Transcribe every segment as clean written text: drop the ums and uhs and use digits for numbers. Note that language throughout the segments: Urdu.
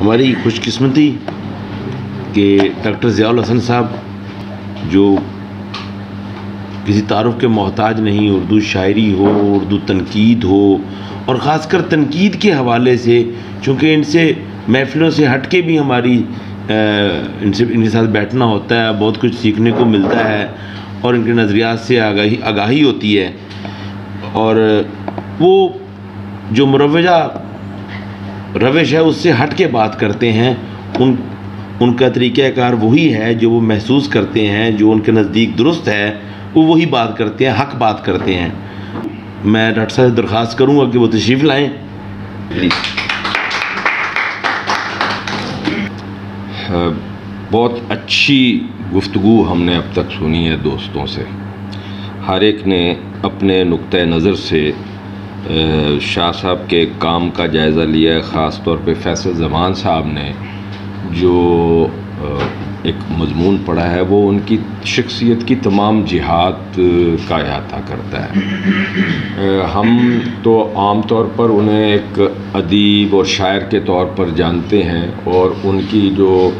ہماری خوش قسمتی کہ ڈاکٹر ضیاء الحسن صاحب جو کسی تعارف کے محتاج نہیں، اردو شاعری ہو، اردو تنقید ہو، اور خاص کر تنقید کے حوالے سے، چونکہ ان سے محفلوں سے ہٹ کے بھی ہماری ان کے ساتھ بیٹھنا ہوتا ہے، بہت کچھ سیکھنے کو ملتا ہے اور ان کے نظریات سے آگاہی ہوتی ہے، اور وہ جو مروجہ روش ہے اس سے ہٹ کے بات کرتے ہیں، ان کا طریقہ کار وہی ہے جو وہ محسوس کرتے ہیں، جو ان کے نزدیک درست ہے وہ وہی بات کرتے ہیں، حق بات کرتے ہیں۔ میں ڈاکٹر صاحب سے درخواست کروں گا کہ وہ تشریف لائیں پلیز۔ بہت اچھی گفتگو ہم نے اب تک سنی ہے دوستوں سے، ہر ایک نے اپنے نقطۂ نظر سے شاہ صاحب کے کام کا جائزہ لیا ہے۔ خاص طور پہ فیصل زمان صاحب نے جو ایک مضمون پڑھا ہے وہ ان کی شخصیت کی تمام جہات کا احاطہ کرتا ہے۔ ہم تو عام طور پر انہیں ایک ادیب اور شاعر کے طور پر جانتے ہیں، اور ان کی جو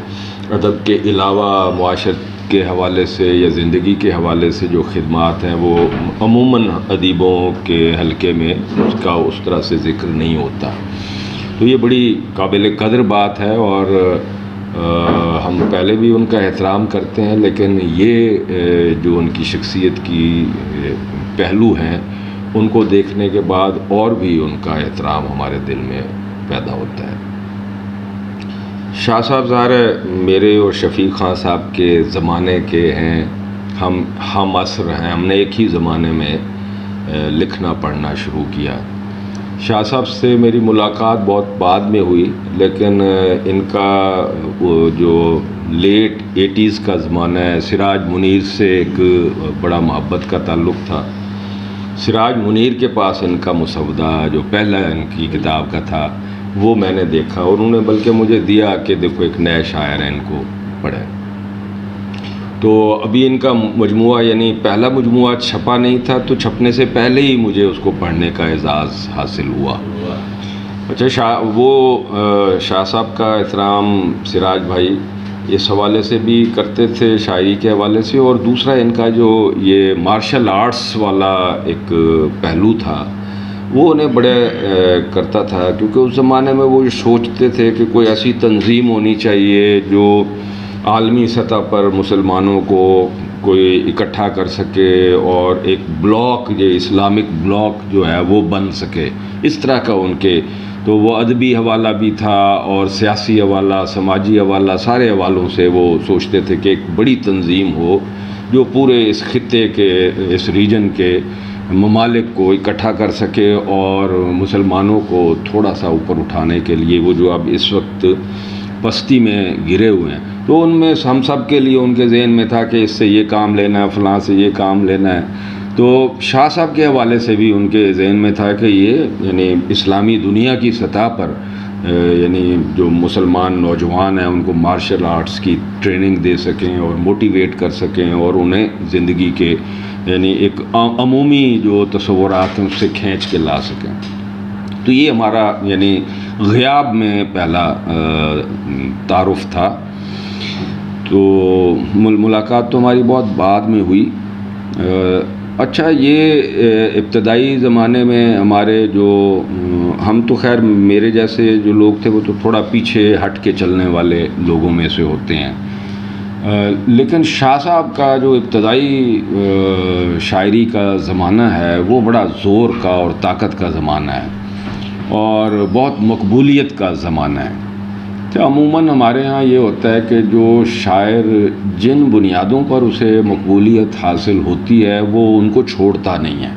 ادب کے علاوہ معاشرت کے حوالے سے یا زندگی کے حوالے سے جو خدمات ہیں وہ عموماً ادیبوں کے حلقے میں اس کا اس طرح سے ذکر نہیں ہوتا، تو یہ بڑی قابل قدر بات ہے، اور ہم پہلے بھی ان کا احترام کرتے ہیں، لیکن یہ جو ان کی شخصیت کی پہلو ہیں ان کو دیکھنے کے بعد اور بھی ان کا احترام ہمارے دل میں پیدا ہوتا ہے۔ شاہ صاحب ظاہر ہے میرے اور شفیق خان صاحب کے زمانے کے ہیں، ہم عصر ہیں، ہم نے ایک ہی زمانے میں لکھنا پڑھنا شروع کیا۔ شاہ صاحب سے میری ملاقات بہت بعد میں ہوئی، لیکن ان کا جو لیٹ 80s کا زمانہ ہے، سراج منیر سے ایک بڑا محبت کا تعلق تھا۔ سراج منیر کے پاس ان کا مسودہ جو پہلا ان کی کتاب کا تھا وہ میں نے دیکھا، اور انہوں نے بلکہ مجھے دیا کہ دیکھو ایک نئے شاعر ہیں، ان کو پڑھیں۔ تو ابھی ان کا مجموعہ یعنی پہلا مجموعہ چھپا نہیں تھا، تو چھپنے سے پہلے ہی مجھے اس کو پڑھنے کا اعزاز حاصل ہوا۔ اچھا شاہ صاحب کا احترام سراج بھائی اس حوالے سے بھی کرتے تھے، شاعری کے حوالے سے، اور دوسرا ان کا جو یہ مارشل آرٹس والا ایک پہلو تھا وہ انہیں بڑے کرتا تھا، کیونکہ اس زمانے میں وہ سوچتے تھے کہ کوئی ایسی تنظیم ہونی چاہیے جو عالمی سطح پر مسلمانوں کو کوئی اکٹھا کر سکے، اور ایک بلاک جو اسلامک بلاک جو ہے وہ بن سکے، اس طرح کا ان کے تو وہ ادبی حوالہ بھی تھا اور سیاسی حوالہ، سماجی حوالہ، سارے حوالوں سے وہ سوچتے تھے کہ ایک بڑی تنظیم ہو جو پورے اس خطے کے، اس ریجن کے ممالک کو اکٹھا کر سکے اور مسلمانوں کو تھوڑا سا اوپر اٹھانے کے لیے، وہ جو اب اس وقت پستی میں گرے ہوئے ہیں، تو ان میں ہم سب کے لیے ان کے ذہن میں تھا کہ اس سے یہ کام لینا ہے، فلاں سے یہ کام لینا ہے۔ تو شاہ صاحب کے حوالے سے بھی ان کے ذہن میں تھا کہ یہ یعنی اسلامی دنیا کی سطح پر یعنی جو مسلمان نوجوان ہیں ان کو مارشل آرٹس کی ٹریننگ دے سکیں اور موٹیویٹ کر سکیں، اور انہیں زندگی کے یعنی ایک عمومی جو تصورات ہیں اس سے کھینچ کے لا سکیں۔ تو یہ ہمارا یعنی غیاب میں پہلا تعارف تھا۔ تو ملاقات تو ہماری بہت بعد میں ہوئی۔ اچھا، یہ ابتدائی زمانے میں ہمارے جو ہم تو خیر میرے جیسے جو لوگ تھے وہ تو تھوڑا پیچھے ہٹ کے چلنے والے لوگوں میں سے ہوتے ہیں، لیکن شاہ صاحب کا جو ابتدائی شاعری کا زمانہ ہے وہ بڑا زور کا اور طاقت کا زمانہ ہے، اور بہت مقبولیت کا زمانہ ہے۔ تو عموماً ہمارے ہاں یہ ہوتا ہے کہ جو شاعر جن بنیادوں پر اسے مقبولیت حاصل ہوتی ہے وہ ان کو چھوڑتا نہیں ہے۔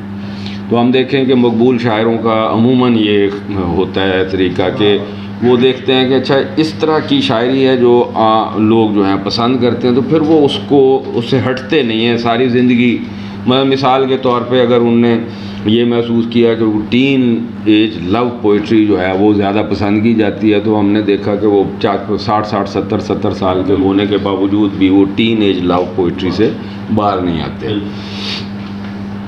تو ہم دیکھیں کہ مقبول شاعروں کا عموماً یہ ہوتا ہے طریقہ کہ وہ دیکھتے ہیں کہ اچھا اس طرح کی شاعری ہے جو لوگ جو ہیں پسند کرتے ہیں، تو پھر وہ اس سے ہٹتے نہیں ہیں ساری زندگی۔ مثال کے طور پہ اگر انہوں نے یہ محسوس کیا کہ وہ ٹین ایج لو پوئٹری جو ہے وہ زیادہ پسند کی جاتی ہے، تو ہم نے دیکھا کہ وہ 60 سال کے ہونے کے باوجود بھی وہ ٹین ایج لو پوئٹری سے باہر نہیں آتے۔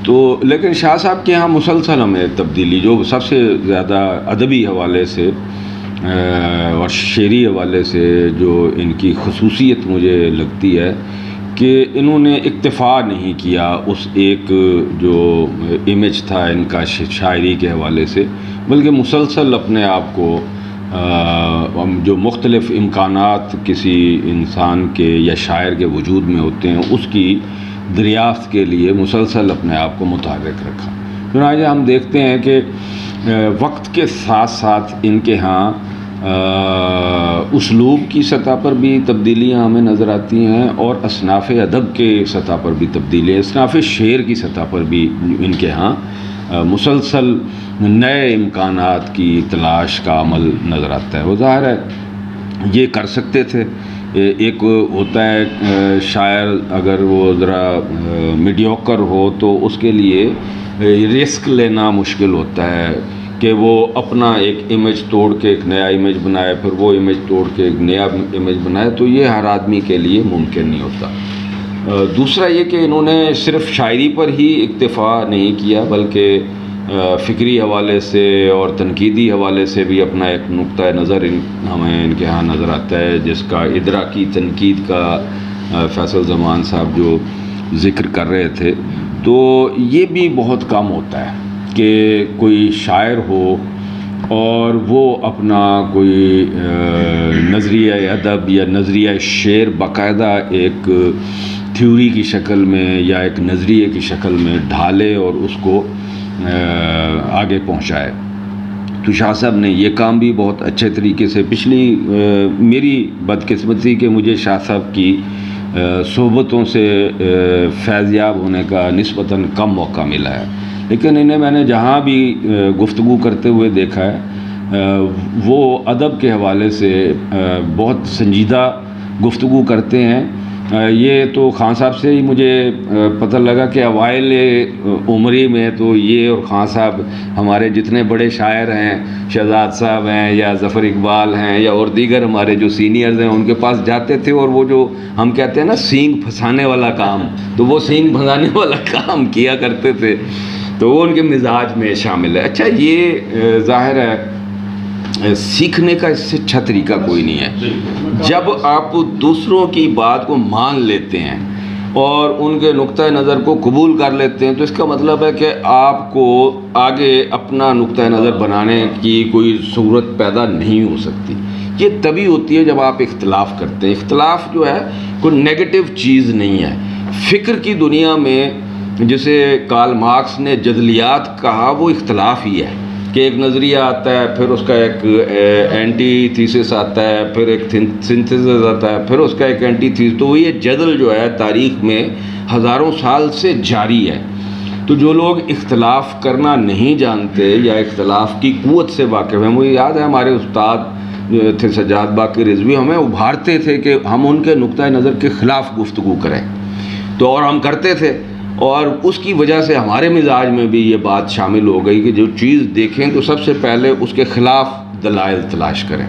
تو لیکن شاہ صاحب کے ہاں مسلسل ہمیں تبدیلی جو سب سے زیادہ ادبی حوالے سے اور شعری حوالے سے جو ان کی خصوصیت مجھے لگتی ہے کہ انہوں نے اکتفا نہیں کیا اس ایک جو امیج تھا ان کا شاعری کے حوالے سے، بلکہ مسلسل اپنے آپ کو جو مختلف امکانات کسی انسان کے یا شاعر کے وجود میں ہوتے ہیں اس کی دریافت کے لیے مسلسل اپنے آپ کو متحرک رکھا۔ چنانچہ ہم دیکھتے ہیں کہ وقت کے ساتھ ساتھ ان کے ہاں اسلوب کی سطح پر بھی تبدیلیاں ہمیں نظر آتی ہیں، اور اصناف ادب کے سطح پر بھی تبدیلیاں، اصناف شعر کی سطح پر بھی ان کے ہاں مسلسل نئے امکانات کی تلاش کا عمل نظر آتا ہے۔ وہ ظاہر ہے یہ کر سکتے تھے، ایک ہوتا ہے شاعر اگر وہ ذرا میڈیوکر ہو تو اس کے لیے رسک لینا مشکل ہوتا ہے کہ وہ اپنا ایک امیج توڑ کے ایک نیا امیج بنائے، پھر وہ امیج توڑ کے ایک نیا امیج بنائے، تو یہ ہر آدمی کے لیے ممکن نہیں ہوتا۔ دوسرا یہ کہ انہوں نے صرف شاعری پر ہی اکتفا نہیں کیا، بلکہ فکری حوالے سے اور تنقیدی حوالے سے بھی اپنا ایک نقطہ نظر ہمیں ان کے ہاں نظر آتا ہے، جس کا ادراکی تنقید کا فیصل زمان صاحب جو ذکر کر رہے تھے۔ تو یہ بھی بہت کم ہوتا ہے کہ کوئی شاعر ہو اور وہ اپنا کوئی نظریہ ادب یا نظریہ شعر باقاعدہ ایک تھیوری کی شکل میں یا ایک نظریے کی شکل میں ڈھالے اور اس کو آگے پہنچائے۔ تو شاہ صاحب نے یہ کام بھی بہت اچھے طریقے سے، میری بدقسمتی کہ مجھے شاہ صاحب کی صحبتوں سے فیض یاب ہونے کا نسبتاً کم موقع ملا ہے، لیکن انہیں میں نے جہاں بھی گفتگو کرتے ہوئے دیکھا ہے وہ ادب کے حوالے سے بہت سنجیدہ گفتگو کرتے ہیں۔ یہ تو خان صاحب سے ہی مجھے پتہ لگا کہ اوائل عمری میں تو یہ اور خان صاحب ہمارے جتنے بڑے شاعر ہیں، شہزاد صاحب ہیں یا ظفر اقبال ہیں یا اور دیگر ہمارے جو سینئرز ہیں، ان کے پاس جاتے تھے اور وہ جو ہم کہتے ہیں نا سینگ پھنسانے والا کام، تو وہ سینگ پھنسانے والا کام کیا کرتے تھے، تو وہ ان کے مزاج میں شامل ہے۔ اچھا یہ ظاہر ہے سیکھنے کا اس سے اچھا طریقہ کوئی نہیں ہے۔ جب آپ دوسروں کی بات کو مان لیتے ہیں اور ان کے نقطۂ نظر کو قبول کر لیتے ہیں، تو اس کا مطلب ہے کہ آپ کو آگے اپنا نقطۂ نظر بنانے کی کوئی صورت پیدا نہیں ہو سکتی۔ یہ تبھی ہوتی ہے جب آپ اختلاف کرتے ہیں۔ اختلاف جو ہے کوئی نیگیٹو چیز نہیں ہے۔ فکر کی دنیا میں جسے کارل مارکس نے جدلیات کہا، وہ اختلاف ہی ہے کہ ایک نظریہ آتا ہے، پھر اس کا ایک اینٹی تھیسس آتا ہے، پھر ایک سنتھسس آتا ہے، پھر اس کا ایک اینٹی تھیسس، تو یہ جدل جو ہے تاریخ میں ہزاروں سال سے جاری ہے۔ تو جو لوگ اختلاف کرنا نہیں جانتے یا اختلاف کی قوت سے واقف ہیں، مجھے یاد ہے ہمارے استاد تھے سجاد باقر رضوی، ہمیں ابھارتے تھے کہ ہم ان کے نقطۂ نظر کے خلاف گفتگو کریں، تو اور ہم کرتے تھے، اور اس کی وجہ سے ہمارے مزاج میں بھی یہ بات شامل ہو گئی کہ جو چیز دیکھیں تو سب سے پہلے اس کے خلاف دلائل تلاش کریں۔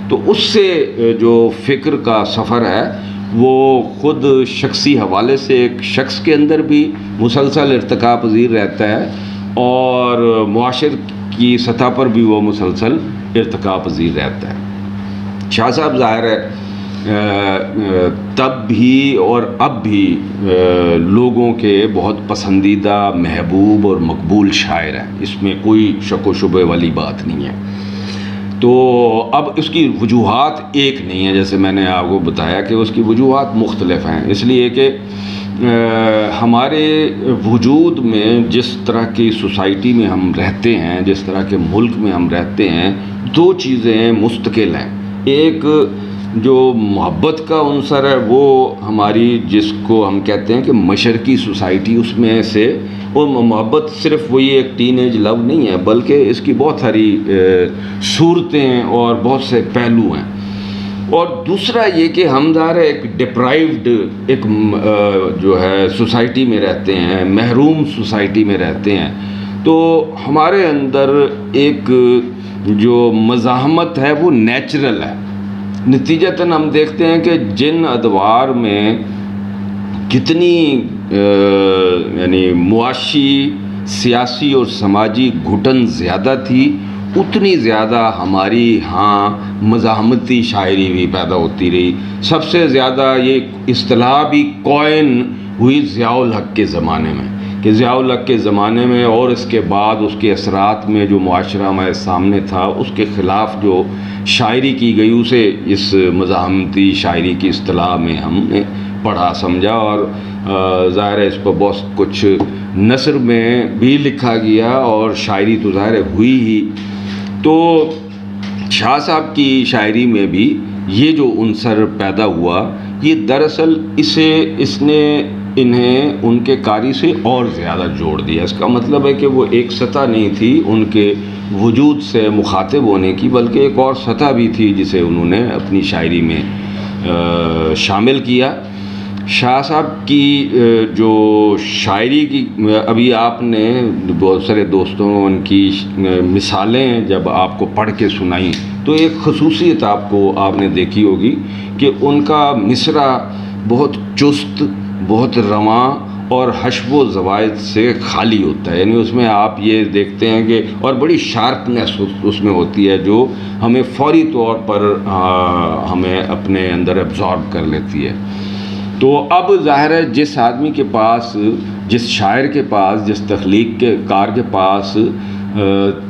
تو اس سے جو فکر کا سفر ہے وہ خود شخصی حوالے سے ایک شخص کے اندر بھی مسلسل ارتقاء پذیر رہتا ہے، اور معاشر کی سطح پر بھی وہ مسلسل ارتقاء پذیر رہتا ہے۔ شاہ صاحب ظاہر ہے تب بھی اور اب بھی لوگوں کے بہت پسندیدہ، محبوب اور مقبول شاعر ہیں، اس میں کوئی شک و شبہ والی بات نہیں ہے۔ تو اب اس کی وجوہات ایک نہیں ہے، جیسے میں نے آپ کو بتایا کہ اس کی وجوہات مختلف ہیں، اس لیے کہ ہمارے وجود میں جس طرح کی سوسائٹی میں ہم رہتے ہیں، جس طرح کے ملک میں ہم رہتے ہیں، دو چیزیں مستقل ہیں۔ ایک جو محبت کا عنصر ہے وہ ہماری، جس کو ہم کہتے ہیں کہ مشرقی سوسائٹی، اس میں سے وہ محبت صرف وہی ایک ٹین ایج لو نہیں ہے، بلکہ اس کی بہت ساری صورتیں اور بہت سے پہلو ہیں۔ اور دوسرا یہ کہ ہم ظاہر ایک ڈپرائیوڈ ایک جو ہے سوسائٹی میں رہتے ہیں، محروم سوسائٹی میں رہتے ہیں، تو ہمارے اندر ایک جو مزاحمت ہے وہ نیچرل ہے۔ نتیجتاً ہم دیکھتے ہیں کہ جن ادوار میں کتنی یعنی معاشی، سیاسی اور سماجی گھٹن زیادہ تھی، اتنی زیادہ ہماری ہاں مزاحمتی شاعری بھی پیدا ہوتی رہی. سب سے زیادہ یہ اصطلاح بھی کوئن ہوئی ضیاء الحق کے زمانے میں، کہ ضیاء الحق کے زمانے میں اور اس کے بعد اس کے اثرات میں جو معاشرہ ہمارے سامنے تھا اس کے خلاف جو شاعری کی گئی اسے اس مزاحمتی شاعری کی اصطلاح میں ہم نے پڑھا سمجھا، اور ظاہر ہے اس پر بہت کچھ نثر میں بھی لکھا گیا اور شاعری تو ظاہر ہوئی ہی. تو شاہ صاحب کی شاعری میں بھی یہ جو عنصر پیدا ہوا، یہ دراصل اس نے انہیں ان کے قاری سے اور زیادہ جوڑ دیا. اس کا مطلب ہے کہ وہ ایک سطح نہیں تھی ان کے وجود سے مخاطب ہونے کی، بلکہ ایک اور سطح بھی تھی جسے انہوں نے اپنی شاعری میں شامل کیا. شاہ صاحب کی جو شاعری کی ابھی آپ نے بہت سارے دوستوں ان کی مثالیں جب آپ کو پڑھ کے سنائیں تو ایک خصوصیت آپ نے دیکھی ہوگی کہ ان کا مصرع بہت چست، بہت رواں اور حشو و زوائد سے خالی ہوتا ہے. یعنی اس میں آپ یہ دیکھتے ہیں کہ اور بڑی شارپنیس اس میں ہوتی ہے جو ہمیں فوری طور پر ہمیں اپنے اندر ایبزارب کر لیتی ہے. تو اب ظاہر ہے جس آدمی کے پاس، جس شاعر کے پاس، جس تخلیق کے کار کے پاس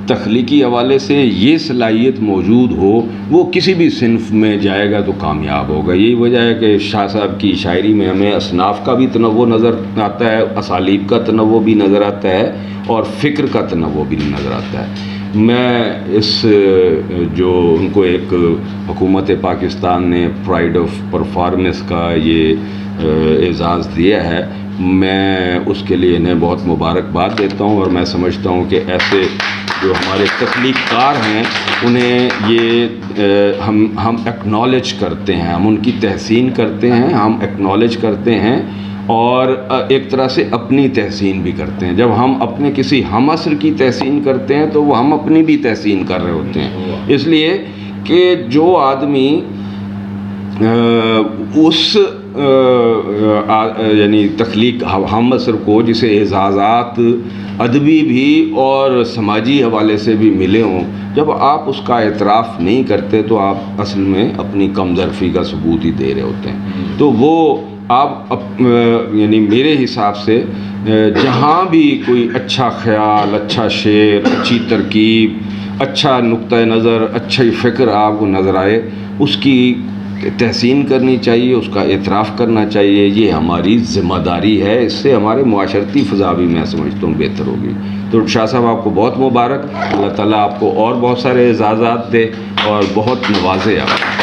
تخلیقی حوالے سے یہ صلاحیت موجود ہو وہ کسی بھی صنف میں جائے گا تو کامیاب ہوگا. یہی وجہ ہے کہ شاہ صاحب کی شاعری میں ہمیں اصناف کا بھی تنوع نظر آتا ہے، اسالیب کا تنوع بھی نظر آتا ہے اور فکر کا تنوع بھی نظر آتا ہے. میں اس جو ان کو ایک حکومت پاکستان نے پرائڈ آف پرفارمنس کا یہ اعزاز دیا ہے، میں اس کے لیے انہیں بہت مبارکباد دیتا ہوں. اور میں سمجھتا ہوں کہ ایسے جو ہمارے تخلیق کار ہیں انہیں یہ ہم ایکنالج کرتے ہیں، ہم ان کی تحسین کرتے ہیں، ہم ایکنالج کرتے ہیں اور ایک طرح سے اپنی تحسین بھی کرتے ہیں. جب ہم اپنے کسی ہم عصر کی تحسین کرتے ہیں تو وہ ہم اپنی بھی تحسین کر رہے ہوتے ہیں. اس لیے کہ جو آدمی اس یعنی تخلیق ہم عصر کو جسے اعزازات ادبی بھی اور سماجی حوالے سے بھی ملے ہوں، جب آپ اس کا اعتراف نہیں کرتے تو آپ اصل میں اپنی کم ظرفی کا ثبوت ہی دے رہے ہوتے ہیں. تو وہ آپ یعنی میرے حساب سے جہاں بھی کوئی اچھا خیال، اچھا شعر، اچھی ترکیب، اچھا نقطہ نظر، اچھی فکر آپ کو نظر آئے اس کی تحسین کرنی چاہیے، اس کا اعتراف کرنا چاہیے. یہ ہماری ذمہ داری ہے، اس سے ہمارے معاشرتی فضا بھی میں سمجھتا ہوں بہتر ہوگی. تو شاہ صاحب آپ کو بہت مبارک، اللہ تعالیٰ آپ کو اور بہت سارے اعزازات دے اور بہت نوازے آپ.